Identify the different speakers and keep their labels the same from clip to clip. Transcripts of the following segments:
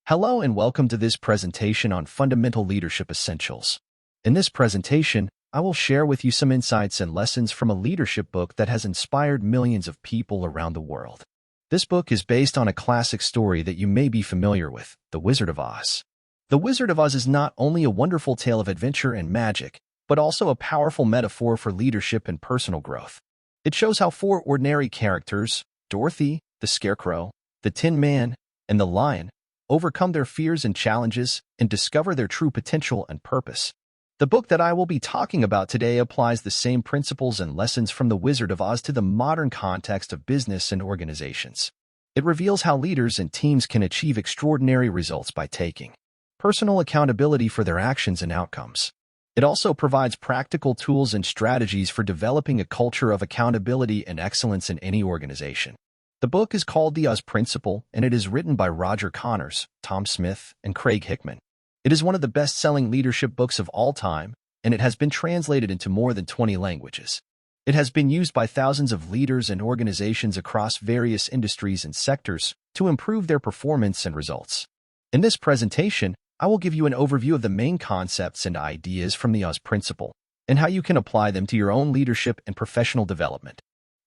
Speaker 1: Hello and welcome to this presentation on Fundamental Leadership Essentials. In this presentation, I will share with you some insights and lessons from a leadership book that has inspired millions of people around the world. This book is based on a classic story that you may be familiar with, The Wizard of Oz. The Wizard of Oz is not only a wonderful tale of adventure and magic, but also a powerful metaphor for leadership and personal growth. It shows how four ordinary characters, Dorothy, the Scarecrow, the Tin Man, and the Lion, overcome their fears and challenges and discover their true potential and purpose. The book that I will be talking about today applies the same principles and lessons from The Wizard of Oz to the modern context of business and organizations. It reveals how leaders and teams can achieve extraordinary results by taking personal accountability for their actions and outcomes. It also provides practical tools and strategies for developing a culture of accountability and excellence in any organization. The book is called The Oz Principle, and it is written by Roger Connors, Tom Smith, and Craig Hickman. It is one of the best-selling leadership books of all time, and it has been translated into more than 20 languages. It has been used by thousands of leaders and organizations across various industries and sectors to improve their performance and results. In this presentation, I will give you an overview of the main concepts and ideas from the Oz Principle, and how you can apply them to your own leadership and professional development.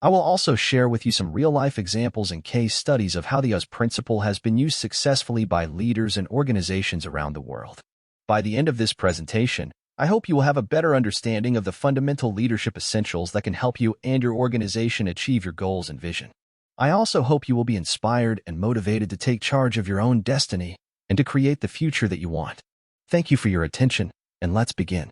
Speaker 1: I will also share with you some real-life examples and case studies of how the Oz Principle has been used successfully by leaders and organizations around the world. By the end of this presentation, I hope you will have a better understanding of the fundamental leadership essentials that can help you and your organization achieve your goals and vision. I also hope you will be inspired and motivated to take charge of your own destiny and to create the future that you want. Thank you for your attention, and let's begin.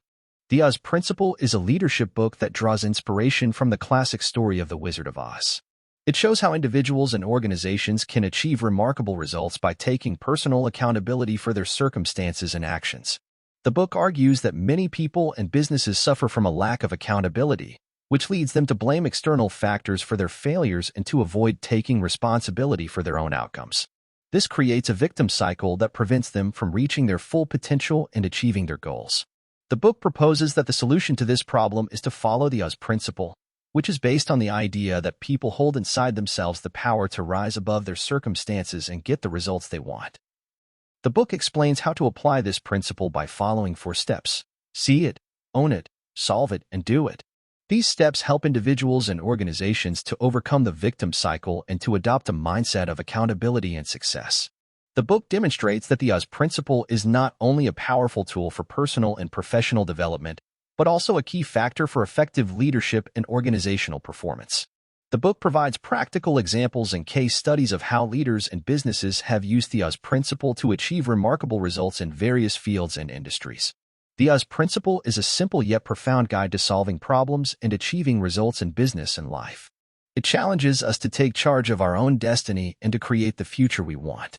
Speaker 1: The Oz Principle is a leadership book that draws inspiration from the classic story of The Wizard of Oz. It shows how individuals and organizations can achieve remarkable results by taking personal accountability for their circumstances and actions. The book argues that many people and businesses suffer from a lack of accountability, which leads them to blame external factors for their failures and to avoid taking responsibility for their own outcomes. This creates a victim cycle that prevents them from reaching their full potential and achieving their goals. The book proposes that the solution to this problem is to follow the Oz Principle, which is based on the idea that people hold inside themselves the power to rise above their circumstances and get the results they want. The book explains how to apply this principle by following 4 steps: see it, own it, solve it, and do it. These steps help individuals and organizations to overcome the victim cycle and to adopt a mindset of accountability and success. The book demonstrates that the Oz Principle is not only a powerful tool for personal and professional development, but also a key factor for effective leadership and organizational performance. The book provides practical examples and case studies of how leaders and businesses have used the Oz Principle to achieve remarkable results in various fields and industries. The Oz Principle is a simple yet profound guide to solving problems and achieving results in business and life. It challenges us to take charge of our own destiny and to create the future we want.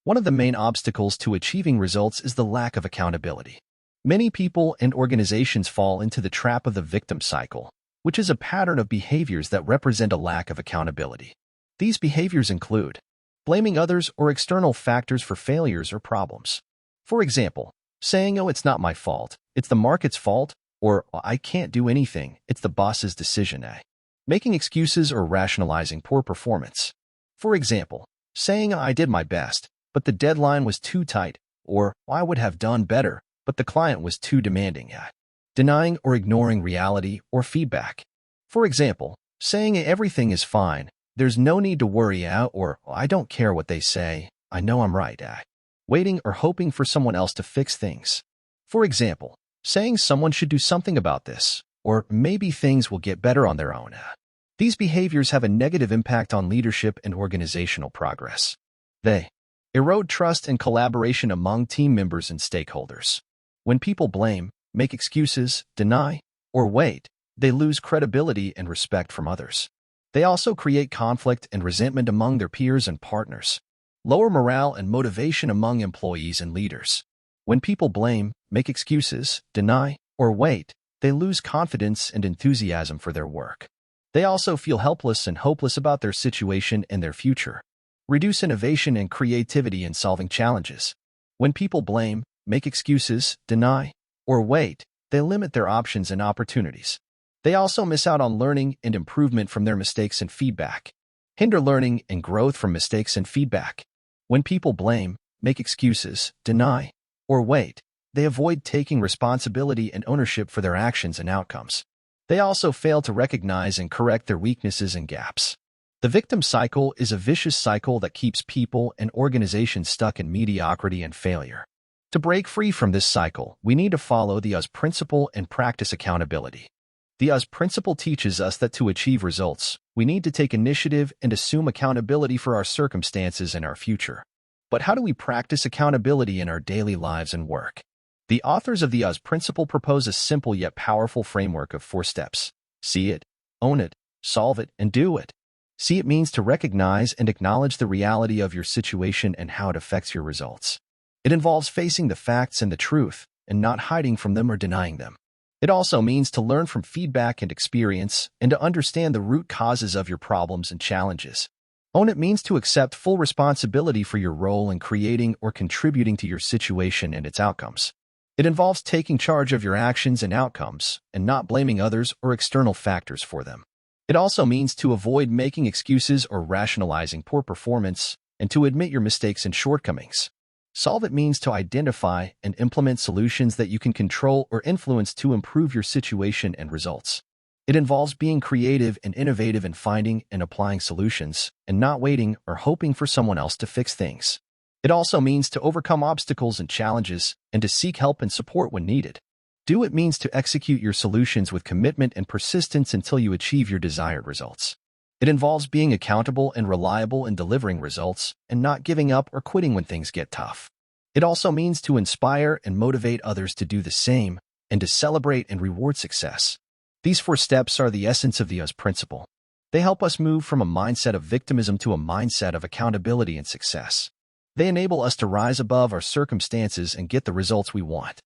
Speaker 1: One of the main obstacles to achieving results is the lack of accountability. Many people and organizations fall into the trap of the victim cycle, which is a pattern of behaviors that represent a lack of accountability. These behaviors include blaming others or external factors for failures or problems. For example, saying, "Oh, it's not my fault, it's the market's fault," or "I can't do anything, it's the boss's decision." Making excuses or rationalizing poor performance. For example, saying, "I did my best, but the deadline was too tight," or "I would have done better, but the client was too demanding." Denying or ignoring reality or feedback. For example, saying everything is fine, there's no need to worry, or "I don't care what they say, I know I'm right." Waiting or hoping for someone else to fix things. For example, saying someone should do something about this, or maybe things will get better on their own. These behaviors have a negative impact on leadership and organizational progress. They erode trust and collaboration among team members and stakeholders. When people blame, make excuses, deny, or wait, they lose credibility and respect from others. They also create conflict and resentment among their peers and partners. Lower morale and motivation among employees and leaders. When people blame, make excuses, deny, or wait, they lose confidence and enthusiasm for their work. They also feel helpless and hopeless about their situation and their future. Reduce innovation and creativity in solving challenges. When people blame, make excuses, deny, or wait, they limit their options and opportunities. They also miss out on learning and improvement from their mistakes and feedback. Hinder learning and growth from mistakes and feedback. When people blame, make excuses, deny, or wait. They avoid taking responsibility and ownership for their actions and outcomes. They also fail to recognize and correct their weaknesses and gaps. The victim cycle is a vicious cycle that keeps people and organizations stuck in mediocrity and failure. To break free from this cycle, we need to follow the US principle and practice accountability. The US principle teaches us that to achieve results, we need to take initiative and assume accountability for our circumstances and our future. But how do we practice accountability in our daily lives and work? The authors of the US principle propose a simple yet powerful framework of 4 steps. See it, own it, solve it, and do it. See it means to recognize and acknowledge the reality of your situation and how it affects your results. It involves facing the facts and the truth, and not hiding from them or denying them. It also means to learn from feedback and experience, and to understand the root causes of your problems and challenges. Own it means to accept full responsibility for your role in creating or contributing to your situation and its outcomes. It involves taking charge of your actions and outcomes, and not blaming others or external factors for them. It also means to avoid making excuses or rationalizing poor performance, and to admit your mistakes and shortcomings. Solve it means to identify and implement solutions that you can control or influence to improve your situation and results. It involves being creative and innovative in finding and applying solutions, and not waiting or hoping for someone else to fix things. It also means to overcome obstacles and challenges, and to seek help and support when needed. Do it means to execute your solutions with commitment and persistence until you achieve your desired results. It involves being accountable and reliable in delivering results, and not giving up or quitting when things get tough. It also means to inspire and motivate others to do the same, and to celebrate and reward success. These 4 steps are the essence of the US principle. They help us move from a mindset of victimism to a mindset of accountability and success. They enable us to rise above our circumstances and get the results we want.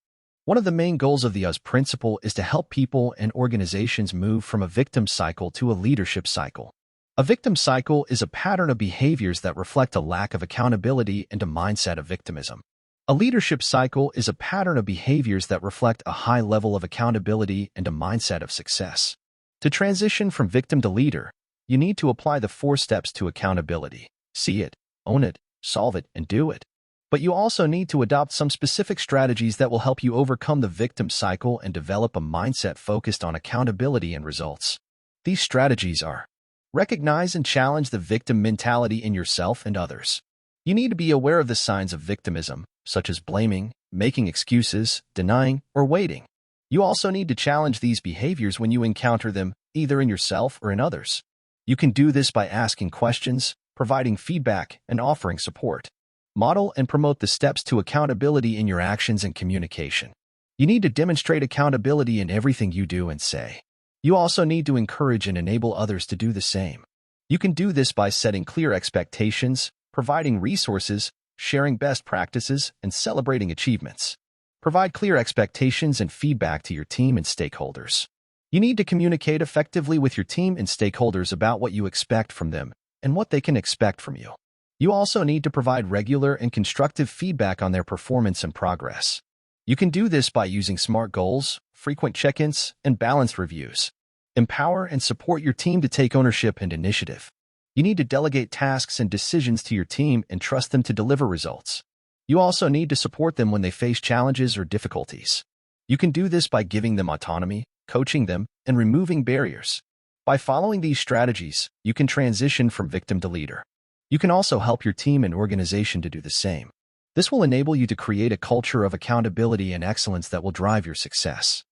Speaker 1: One of the main goals of the US principle is to help people and organizations move from a victim cycle to a leadership cycle. A victim cycle is a pattern of behaviors that reflect a lack of accountability and a mindset of victimism. A leadership cycle is a pattern of behaviors that reflect a high level of accountability and a mindset of success. To transition from victim to leader, you need to apply the 4 steps to accountability. See it, own it, solve it, and do it. But you also need to adopt some specific strategies that will help you overcome the victim cycle and develop a mindset focused on accountability and results. These strategies are: recognize and challenge the victim mentality in yourself and others. You need to be aware of the signs of victimism, such as blaming, making excuses, denying, or waiting. You also need to challenge these behaviors when you encounter them, either in yourself or in others. You can do this by asking questions, providing feedback, and offering support. Model and promote the steps to accountability in your actions and communication. You need to demonstrate accountability in everything you do and say. You also need to encourage and enable others to do the same. You can do this by setting clear expectations, providing resources, sharing best practices, and celebrating achievements. Provide clear expectations and feedback to your team and stakeholders. You need to communicate effectively with your team and stakeholders about what you expect from them and what they can expect from you. You also need to provide regular and constructive feedback on their performance and progress. You can do this by using SMART goals, frequent check-ins, and balanced reviews. Empower and support your team to take ownership and initiative. You need to delegate tasks and decisions to your team and trust them to deliver results. You also need to support them when they face challenges or difficulties. You can do this by giving them autonomy, coaching them, and removing barriers. By following these strategies, you can transition from victim to leader. You can also help your team and organization to do the same. This will enable you to create a culture of accountability and excellence that will drive your success.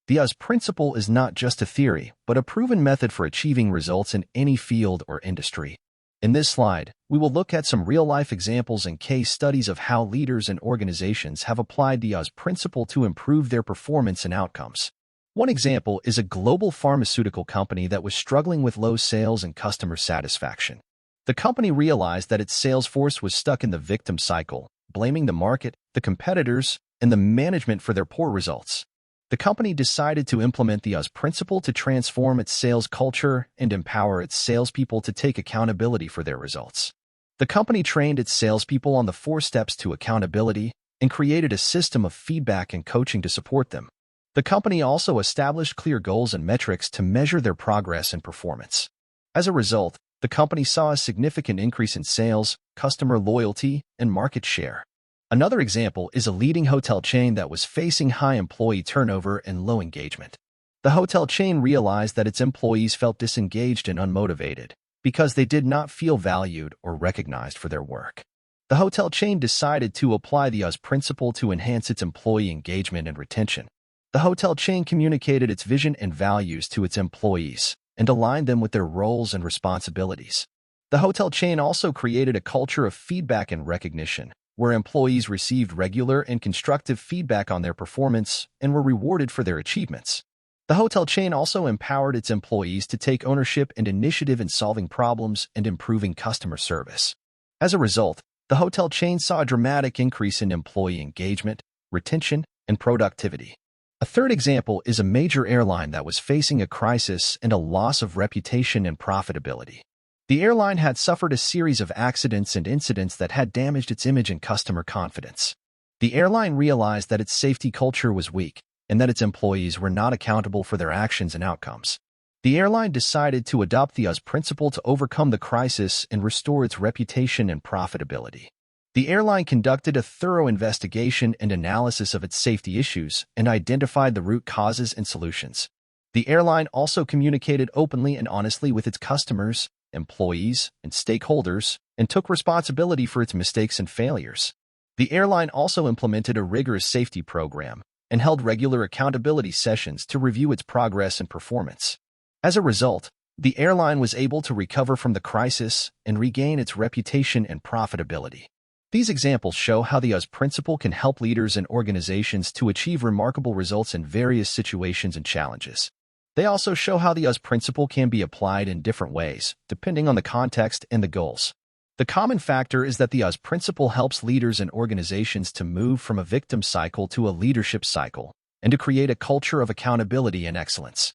Speaker 1: The US principle is not just a theory, but a proven method for achieving results in any field or industry. In this slide, we will look at some real-life examples and case studies of how leaders and organizations have applied the US principle to improve their performance and outcomes. One example is a global pharmaceutical company that was struggling with low sales and customer satisfaction. The company realized that its sales force was stuck in the victim cycle, blaming the market, the competitors, and the management for their poor results. The company decided to implement the US principle to transform its sales culture and empower its salespeople to take accountability for their results. The company trained its salespeople on the 4 steps to accountability and created a system of feedback and coaching to support them. The company also established clear goals and metrics to measure their progress and performance. As a result, the company saw a significant increase in sales, customer loyalty, and market share. Another example is a leading hotel chain that was facing high employee turnover and low engagement. The hotel chain realized that its employees felt disengaged and unmotivated because they did not feel valued or recognized for their work. The hotel chain decided to apply the US principle to enhance its employee engagement and retention. The hotel chain communicated its vision and values to its employees and aligned them with their roles and responsibilities. The hotel chain also created a culture of feedback and recognition, where employees received regular and constructive feedback on their performance and were rewarded for their achievements. The hotel chain also empowered its employees to take ownership and initiative in solving problems and improving customer service. As a result, the hotel chain saw a dramatic increase in employee engagement, retention, and productivity. A third example is a major airline that was facing a crisis and a loss of reputation and profitability. The airline had suffered a series of accidents and incidents that had damaged its image and customer confidence. The airline realized that its safety culture was weak and that its employees were not accountable for their actions and outcomes. The airline decided to adopt the US principle to overcome the crisis and restore its reputation and profitability. The airline conducted a thorough investigation and analysis of its safety issues and identified the root causes and solutions. The airline also communicated openly and honestly with its customers, employees, and stakeholders, and took responsibility for its mistakes and failures. The airline also implemented a rigorous safety program and held regular accountability sessions to review its progress and performance. As a result, the airline was able to recover from the crisis and regain its reputation and profitability. These examples show how the US principle can help leaders and organizations to achieve remarkable results in various situations and challenges. They also show how the US principle can be applied in different ways, depending on the context and the goals. The common factor is that the US principle helps leaders and organizations to move from a victim cycle to a leadership cycle and to create a culture of accountability and excellence.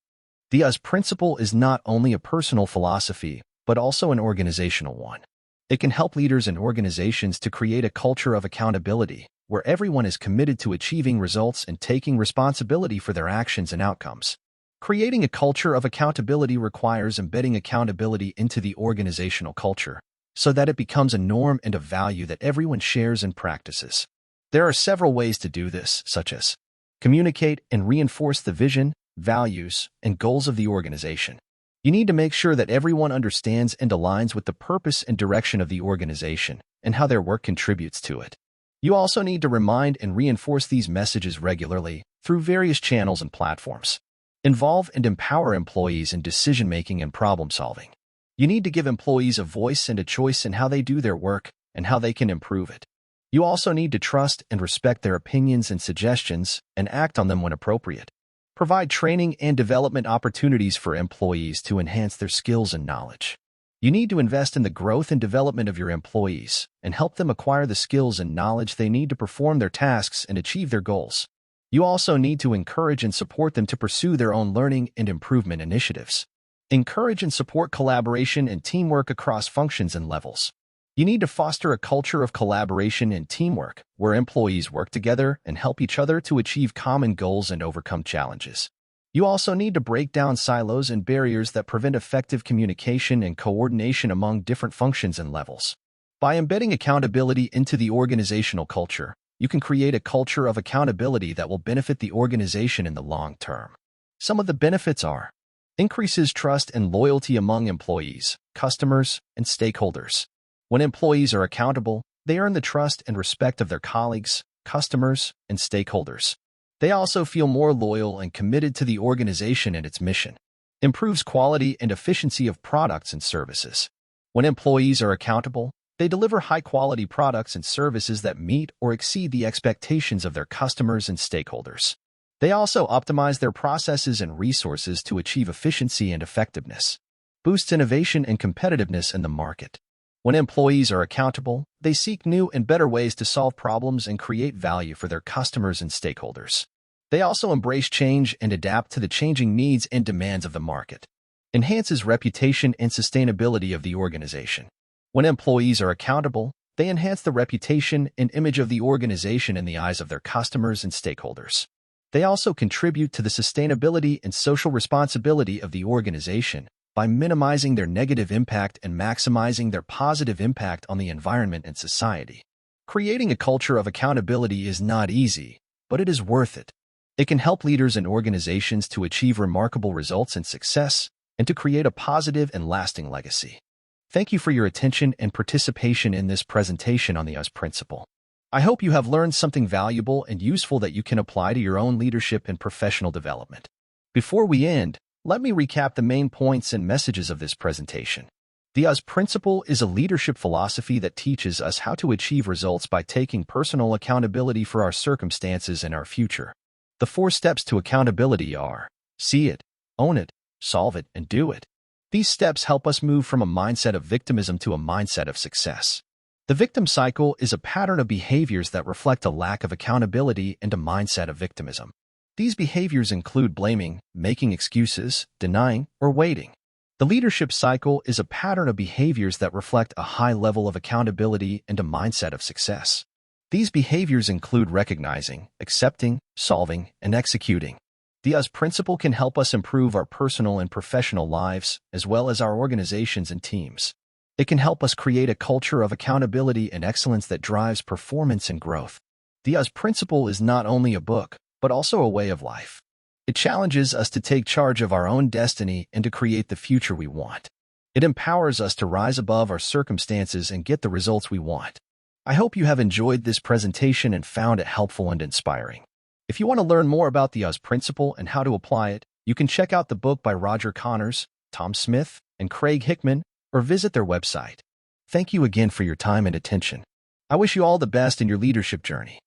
Speaker 1: The US principle is not only a personal philosophy, but also an organizational one. It can help leaders and organizations to create a culture of accountability, where everyone is committed to achieving results and taking responsibility for their actions and outcomes. Creating a culture of accountability requires embedding accountability into the organizational culture, so that it becomes a norm and a value that everyone shares and practices. There are several ways to do this, such as communicate and reinforce the vision, values, and goals of the organization. You need to make sure that everyone understands and aligns with the purpose and direction of the organization and how their work contributes to it. You also need to remind and reinforce these messages regularly through various channels and platforms. Involve and empower employees in decision-making and problem-solving. You need to give employees a voice and a choice in how they do their work and how they can improve it. You also need to trust and respect their opinions and suggestions and act on them when appropriate. Provide training and development opportunities for employees to enhance their skills and knowledge. You need to invest in the growth and development of your employees and help them acquire the skills and knowledge they need to perform their tasks and achieve their goals. You also need to encourage and support them to pursue their own learning and improvement initiatives. Encourage and support collaboration and teamwork across functions and levels. You need to foster a culture of collaboration and teamwork where employees work together and help each other to achieve common goals and overcome challenges. You also need to break down silos and barriers that prevent effective communication and coordination among different functions and levels. By embedding accountability into the organizational culture, you can create a culture of accountability that will benefit the organization in the long term. Some of the benefits are: increases trust and loyalty among employees, customers, and stakeholders. When employees are accountable, they earn the trust and respect of their colleagues, customers, and stakeholders. They also feel more loyal and committed to the organization and its mission. Improves quality and efficiency of products and services. When employees are accountable, they deliver high-quality products and services that meet or exceed the expectations of their customers and stakeholders. They also optimize their processes and resources to achieve efficiency and effectiveness. Boosts innovation and competitiveness in the market. When employees are accountable, they seek new and better ways to solve problems and create value for their customers and stakeholders. They also embrace change and adapt to the changing needs and demands of the market. Enhances reputation and sustainability of the organization. When employees are accountable, they enhance the reputation and image of the organization in the eyes of their customers and stakeholders. They also contribute to the sustainability and social responsibility of the organization by minimizing their negative impact and maximizing their positive impact on the environment and society. Creating a culture of accountability is not easy, but it is worth it. It can help leaders and organizations to achieve remarkable results and success, and to create a positive and lasting legacy. Thank you for your attention and participation in this presentation on the US Principle. I hope you have learned something valuable and useful that you can apply to your own leadership and professional development. Before we end, let me recap the main points and messages of this presentation. The US Principle is a leadership philosophy that teaches us how to achieve results by taking personal accountability for our circumstances and our future. The 4 steps to accountability are: see it, own it, solve it, and do it. These steps help us move from a mindset of victimism to a mindset of success. The victim cycle is a pattern of behaviors that reflect a lack of accountability and a mindset of victimism. These behaviors include blaming, making excuses, denying, or waiting. The leadership cycle is a pattern of behaviors that reflect a high level of accountability and a mindset of success. These behaviors include recognizing, accepting, solving, and executing. The US Principle can help us improve our personal and professional lives, as well as our organizations and teams. It can help us create a culture of accountability and excellence that drives performance and growth. The US Principle is not only a book, but also a way of life. It challenges us to take charge of our own destiny and to create the future we want. It empowers us to rise above our circumstances and get the results we want. I hope you have enjoyed this presentation and found it helpful and inspiring. If you want to learn more about the US Principle and how to apply it, you can check out the book by Roger Connors, Tom Smith, and Craig Hickman, or visit their website. Thank you again for your time and attention. I wish you all the best in your leadership journey.